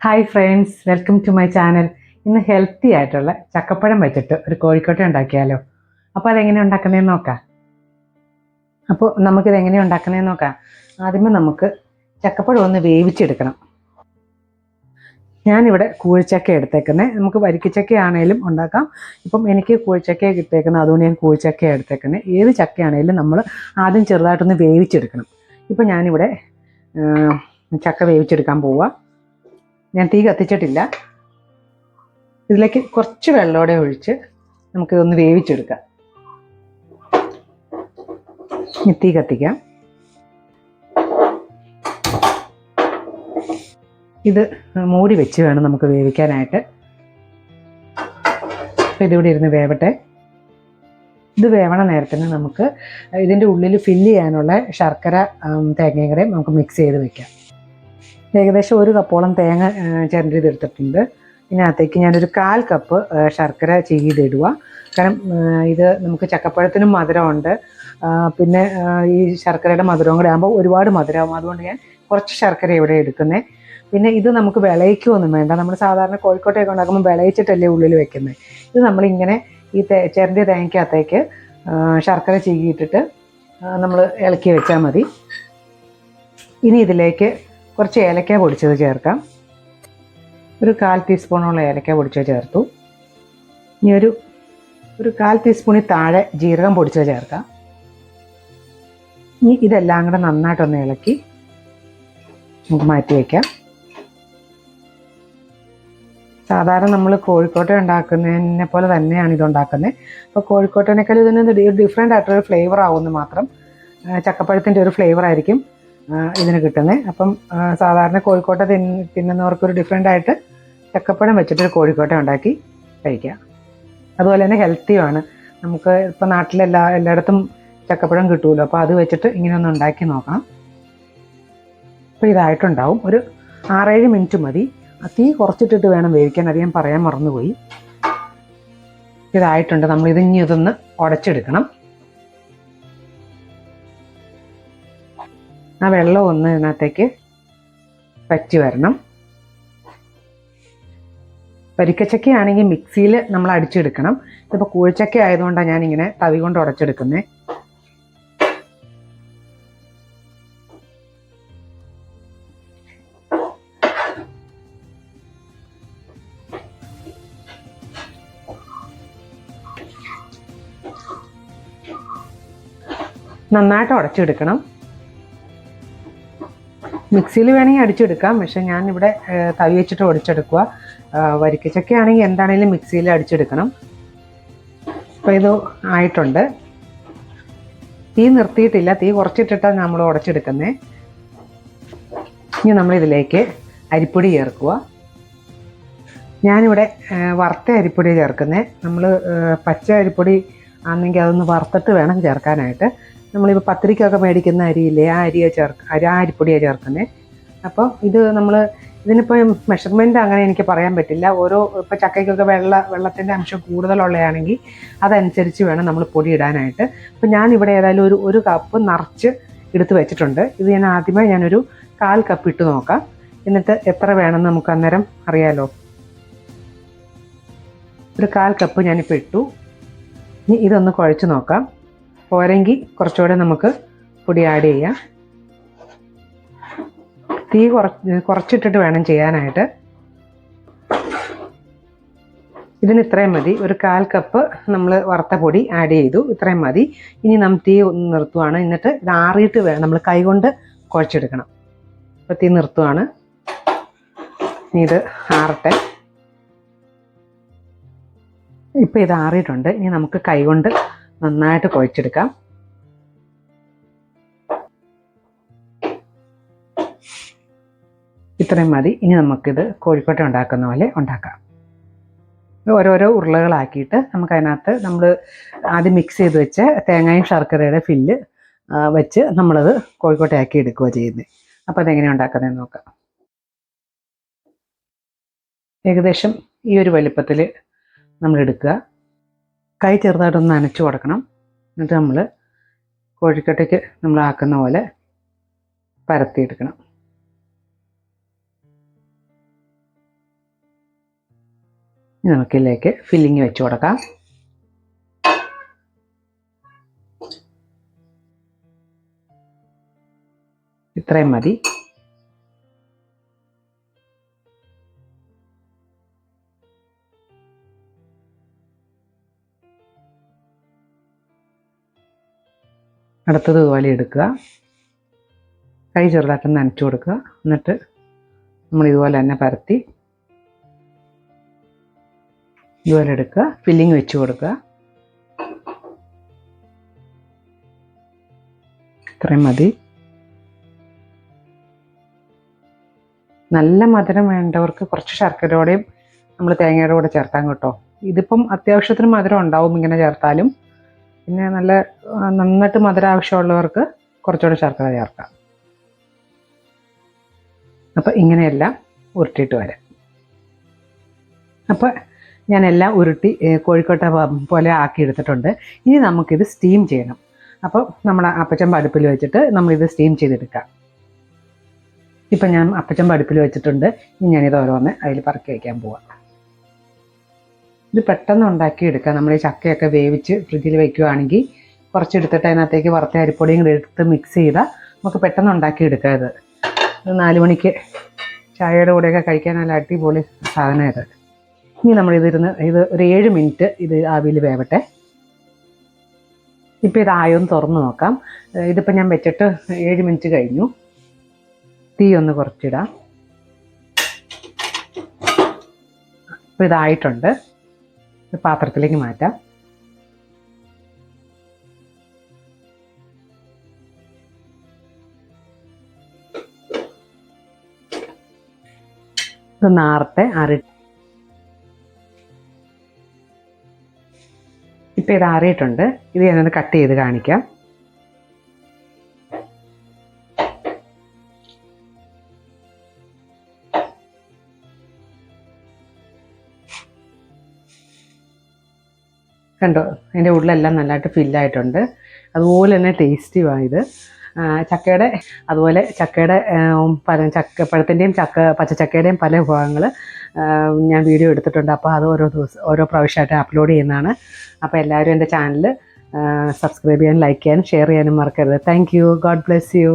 Hi friends, welcome to my channel. ഇന്ന് healthy ആയിട്ടുള്ള ചക്കപ്പഴം വെച്ചിട്ട് ഒരു കോഴിക്കോട്ട ഉണ്ടാക്കിയാലോ. അപ്പോൾ അതെങ്ങനെ ഉണ്ടാക്കുന്നതെന്ന് നോക്കാം. അപ്പോൾ നമുക്കിത് എങ്ങനെ ഉണ്ടാക്കുന്നതെന്ന് നോക്കാം. ആദ്യമേ നമുക്ക് ചക്കപ്പഴം ഒന്ന് വേവിച്ചെടുക്കണം. ഞാനിവിടെ കൂഴിച്ചക്ക എടുത്തേക്കുന്നത്. നമുക്ക് വരിക്കച്ചക്ക ആണെങ്കിലും ഉണ്ടാക്കാം. ഇപ്പം എനിക്ക് കൂഴിച്ചക്ക കിട്ടിയേക്കുന്നത്, അതുകൊണ്ട് ഞാൻ കൂഴിച്ചക്ക എടുത്തേക്കുന്നത്. ഏത് ചക്കയാണെങ്കിലും നമ്മൾ ആദ്യം ചെറുതായിട്ടൊന്ന് വേവിച്ചെടുക്കണം. ഇപ്പം ഞാനിവിടെ ചക്ക വേവിച്ചെടുക്കാൻ പോവുക. ഞാൻ തീ കത്തിച്ചിട്ടില്ല. ഇതിലേക്ക് കുറച്ച് വെള്ളമോടെ ഒഴിച്ച് നമുക്കിതൊന്ന് വേവിച്ചെടുക്കാം. തീ കത്തിക്കാം. ഇത് മൂടി വെച്ച് വേണം നമുക്ക് വേവിക്കാനായിട്ട്. അപ്പോൾ ഇതിവിടെ ഇരുന്ന് വേവട്ടെ. ഇത് വേവണ നേരത്തിന് നമുക്ക് ഇതിൻ്റെ ഉള്ളിൽ ഫില്ല് ചെയ്യാനുള്ള ശർക്കര തേങ്ങയും കൂടെ നമുക്ക് മിക്സ് ചെയ്ത് വെക്കാം. ഏകദേശം 1 കപ്പോളം തേങ്ങ ചിരണ്ടിയതെടുത്തിട്ടുണ്ട്. ഇതിനകത്തേക്ക് ഞാനൊരു 1/4 കപ്പ് ശർക്കര ചെയ്തിടുക. കാരണം ഇത് നമുക്ക് ചക്കപ്പഴത്തിനും മധുരമുണ്ട്, പിന്നെ ഈ ശർക്കരയുടെ മധുരവും കൂടെ ആകുമ്പോൾ ഒരുപാട് മധുരമാകും. അതുകൊണ്ട് ഞാൻ കുറച്ച് ശർക്കര ഇവിടെ എടുക്കുന്നത്. പിന്നെ ഇത് നമുക്ക് വിളയിക്കുകയൊന്നും വേണ്ട. നമ്മൾ സാധാരണ കോഴിക്കോട്ടയൊക്കെ ഉണ്ടാക്കുമ്പോൾ വിളയിച്ചിട്ടല്ലേ ഉള്ളിൽ വെക്കുന്നത്. ഇത് നമ്മളിങ്ങനെ ഈ ചിരണ്ടിയ തേങ്ങയ്ക്കകത്തേക്ക് ശർക്കര ചീകിയിട്ടിട്ട് നമ്മൾ ഇളക്കി വെച്ചാൽ മതി. ഇനി ഇതിലേക്ക് കുറച്ച് ഏലക്ക പൊടിച്ചത് ചേർക്കാം. ഒരു 1/4 ടീസ്പൂണോളം ഏലക്ക പൊടിച്ചത് ചേർത്തു. ഇനി ഒരു 1/4 ടീസ്പൂണിൽ താഴെ ജീരകം പൊടിച്ചത് ചേർക്കാം. ഇനി ഇതെല്ലാം കൂടെ നന്നായിട്ടൊന്ന് ഇളക്കി നമുക്ക് മാറ്റി വയ്ക്കാം. സാധാരണ നമ്മൾ കോഴിക്കോട്ട ഉണ്ടാക്കുന്നതിനെ പോലെ തന്നെയാണ് ഇതുണ്ടാക്കുന്നത്. അപ്പോൾ കോഴിക്കോട്ടനേക്കാൾ ഇതിന് ഡിഫറെൻ്റ് ആയിട്ടൊരു ഫ്ലേവർ ആവുമെന്ന് മാത്രം. ചക്കപ്പഴത്തിൻ്റെ ഒരു ഫ്ലേവർ ആയിരിക്കും ഇതിന് കിട്ടുന്നത്. അപ്പം സാധാരണ കോഴിക്കോട്ട തിന്നുന്നവർക്കൊരു ഡിഫറെൻ്റ് ആയിട്ട് ചക്കപ്പഴം വെച്ചിട്ടൊരു കോഴിക്കോട്ട ഉണ്ടാക്കി കഴിക്കാം. അതുപോലെ തന്നെ ഹെൽത്തിയുമാണ്. നമുക്ക് ഇപ്പോൾ എല്ലായിടത്തും ചക്കപ്പഴം കിട്ടുമല്ലോ. അപ്പോൾ അത് വെച്ചിട്ട് ഇങ്ങനെ ഒന്ന് ഉണ്ടാക്കി നോക്കാം. അപ്പോൾ ഇതായിട്ടുണ്ടാവും. ഒരു 6-7 മിനിറ്റ് മതി. തീ കുറച്ചിട്ടിട്ട് വേണം വേവിക്കാൻ. അത് ഞാൻ പറയാൻ മറന്നുപോയി. ഇതായിട്ടുണ്ട്. ഇതൊന്ന് ഉടച്ചെടുക്കണം. ആ വെള്ളം ഒന്ന് ഇതിനകത്തേക്ക് പറ്റി വരണം. വരിക്കച്ചക്കയാണെങ്കിൽ മിക്സിയിൽ നമ്മൾ അടിച്ചെടുക്കണം. ഇതിപ്പോൾ കൂഴിച്ചക്ക ആയതുകൊണ്ടാണ് ഞാനിങ്ങനെ തവി കൊണ്ട് ഉടച്ചെടുക്കുന്നത്. നന്നായിട്ട് ഉടച്ചെടുക്കണം. മിക്സിയിൽ വേണമെങ്കിൽ അടിച്ചെടുക്കാം, പക്ഷെ ഞാനിവിടെ തവി വെച്ചിട്ട് ഒടിച്ചെടുക്കുക. വരിക്കച്ചക്ക ആണെങ്കിൽ എന്താണെങ്കിലും മിക്സിയിൽ അടിച്ചെടുക്കണം. അപ്പോൾ ഇത് ആയിട്ടുണ്ട്. തീ നിർത്തിയിട്ടില്ല, തീ കുറച്ചിട്ടിട്ടാണ് നമ്മൾ ഉടച്ചെടുക്കുന്നത്. ഇനി നമ്മളിതിലേക്ക് അരിപ്പൊടി ചേർക്കുക. ഞാനിവിടെ വറുത്ത അരിപ്പൊടി ചേർക്കുന്നത്. നമ്മൾ പച്ച അരിപ്പൊടി ആണെങ്കിൽ അതൊന്ന് വറുത്തിട്ട് വേണം ചേർക്കാനായിട്ട്. നമ്മളിപ്പോൾ പത്തിരിക്കൊക്കെ മേടിക്കുന്ന അരിയില്ലേ, ആ അരിപ്പൊടിയാണ് ചേർക്കുന്നത്. അപ്പോൾ ഇതിനിപ്പോൾ മെഷർമെൻറ്റ് അങ്ങനെ എനിക്ക് പറയാൻ പറ്റില്ല. ഇപ്പോൾ ചക്കയ്ക്കൊക്കെ വെള്ളത്തിൻ്റെ അംശം കൂടുതലുള്ളതാണെങ്കിൽ അതനുസരിച്ച് വേണം നമ്മൾ പൊടി ഇടാനായിട്ട്. അപ്പോൾ ഞാനിവിടെ ഏതായാലും ഒരു കപ്പ് നിറച്ച് എടുത്ത് വെച്ചിട്ടുണ്ട്. ഇത് ഞാനൊരു 1/4 കപ്പ് ഇട്ട് നോക്കാം. എന്നിട്ട് എത്ര വേണമെന്ന് നമുക്ക് അന്നേരം അറിയാലോ. ഒരു 1/4 കപ്പ് ഞാനിപ്പോൾ ഇട്ടു. ഇനി ഇതൊന്ന് കുഴച്ച് നോക്കാം. പോരെങ്കിൽ കുറച്ചുകൂടെ നമുക്ക് പൊടി ആഡ് ചെയ്യാം. തീ കുറച്ചിട്ടിട്ട് വേണം ചെയ്യാനായിട്ട്. ഇതിന് ഇത്രയും മതി. ഒരു 1/4 കപ്പ് നമ്മൾ വറുത്ത പൊടി ആഡ് ചെയ്തു. ഇത്രയും മതി. ഇനി തീ ഒന്ന് നിർത്തുവാണ്. എന്നിട്ട് ഇത് ആറിയിട്ട് വേണം നമ്മൾ കൈകൊണ്ട് കുഴച്ചെടുക്കണം. അപ്പോൾ തീ നിർത്തുവാണ്. ഇനി ഇത് ആറട്ടെ. ഇപ്പോൾ ഇത് ആറിയിട്ടുണ്ട്. ഇനി നമുക്ക് കൈകൊണ്ട് നന്നായിട്ട് കുഴച്ചെടുക്കാം. ഇത്രയും മതി. ഇനി നമുക്കിത് കോഴിക്കോട്ട ഉണ്ടാക്കുന്ന പോലെ ഉണ്ടാക്കാം. ഓരോരോ ഉരുളകളാക്കിയിട്ട് നമുക്കതിനകത്ത് നമ്മൾ ആദ്യം മിക്സ് ചെയ്ത് വെച്ച് തേങ്ങയും ശർക്കരയുടെ ഫില്ല് വെച്ച് നമ്മളത് കോഴിക്കോട്ടയാക്കി എടുക്കുക ചെയ്യുന്നത്. അപ്പോൾ അതെങ്ങനെ ഉണ്ടാക്കുന്നതെന്ന് നോക്കാം. ഏകദേശം ഈ ഒരു വലുപ്പത്തിൽ നമ്മൾ എടുക്കുക. കൈ ചെറുതായിട്ടൊന്ന് നനച്ചു കൊടുക്കണം. എന്നിട്ട് നമ്മൾ കോഴിക്കോട്ടയ്ക്ക് നമ്മൾ ആക്കുന്ന പോലെ പരത്തിയെടുക്കണം. ഇനി നമുക്കിതിലേക്ക് ഫില്ലിങ് വെച്ച് കൊടുക്കാം. ഇത്രയും മതി. അടുത്തത് ഇതുപോലെ എടുക്കുക. കൈ ചെറുതായിട്ടൊന്ന് നനച്ചു കൊടുക്കുക. എന്നിട്ട് നമ്മൾ ഇതുപോലെ തന്നെ പരത്തി ഇതുപോലെ എടുക്കുക. ഫില്ലിങ് വെച്ച് കൊടുക്കുക. ഇത്രയും മതി. നല്ല മധുരം വേണ്ടവർക്ക് കുറച്ച് ശർക്കരയോടെയും നമ്മൾ തേങ്ങയുടെ കൂടെ ചേർത്താൻ കേട്ടോ. ഇതിപ്പം അത്യാവശ്യത്തിന് മധുരം ഉണ്ടാവും ഇങ്ങനെ ചേർത്താലും. പിന്നെ നല്ല നന്നായിട്ട് മധുരം ആവശ്യമുള്ളവർക്ക് കുറച്ചുകൂടെ ശർക്കര ചേർക്കാം. അപ്പം ഇങ്ങനെയെല്ലാം ഉരുട്ടിയിട്ട് വരാം. അപ്പം ഞാനെല്ലാം ഉരുട്ടി കോഴിക്കോട്ട പോലെ ആക്കി എടുത്തിട്ടുണ്ട്. ഇനി നമുക്കിത് സ്റ്റീം ചെയ്യണം. അപ്പം നമ്മൾ അപ്പച്ചമ്പ് അടുപ്പിൽ വെച്ചിട്ട് നമ്മളിത് സ്റ്റീം ചെയ്തെടുക്കാം. ഇപ്പം ഞാൻ അപ്പച്ചമ്പ് അടുപ്പിൽ വെച്ചിട്ടുണ്ട്. ഇനി ഞാനിത് ഓരോന്ന് അതിൽ പറക്കി വയ്ക്കാൻ പോവാം. ഇത് പെട്ടെന്ന് ഉണ്ടാക്കിയെടുക്കാം. നമ്മൾ ഈ ചക്കയൊക്കെ വേവിച്ച് ഫ്രിഡ്ജിൽ വയ്ക്കുകയാണെങ്കിൽ കുറച്ചെടുത്തിട്ട് അതിനകത്തേക്ക് വറുത്ത അരിപ്പൊടിയും കൂടി എടുത്ത് മിക്സ് ചെയ്താൽ നമുക്ക് പെട്ടെന്ന് ഉണ്ടാക്കിയെടുക്കാം. ഇത് 4 മണിക്ക് ചായയുടെ കൂടെയൊക്കെ കഴിക്കാൻ നല്ല അടിപൊളി സാധനം ഇത്. ഇനി നമ്മളിത് ഒരു 7 മിനിറ്റ് ഇത് ആവിയിൽ വേവട്ടെ. ഇപ്പം ഇതായൊന്ന് തുറന്ന് നോക്കാം. ഇതിപ്പോൾ ഞാൻ വെച്ചിട്ട് 7 മിനിറ്റ് കഴിഞ്ഞു. തീ ഒന്ന് കുറച്ചിടാം. അപ്പോൾ ഇതായിട്ടുണ്ട്. പാത്രത്തിലേക്ക് മാറ്റാം. ഇത് നേരത്തെ ഇപ്പം ഇത് ആറിയിട്ടുണ്ട്. ഇത് ഞാനൊന്ന് കട്ട് ചെയ്ത് കാണിക്കാം. കണ്ടോ, അതിൻ്റെ ഉള്ളിലെല്ലാം നല്ലതായിട്ട് ഫില്ലായിട്ടുണ്ട്. അതുപോലെ തന്നെ ടേസ്റ്റിയുമായത് ചക്കയുടെ. അതുപോലെ ചക്കയുടെ ചക്കപ്പഴത്തിൻ്റെയും പച്ചച്ചക്കയുടെയും പല വിഭവങ്ങൾ ഞാൻ വീഡിയോ എടുത്തിട്ടുണ്ട്. അപ്പോൾ അത് ഓരോ പ്രാവശ്യമായിട്ട് അപ്ലോഡ് ചെയ്യുന്നതാണ്. അപ്പോൾ എല്ലാവരും എൻ്റെ ചാനൽ സബ്സ്ക്രൈബ് ചെയ്യാനും ലൈക്ക് ചെയ്യാനും ഷെയർ ചെയ്യാനും മറക്കരുത്. Thank you. God bless you.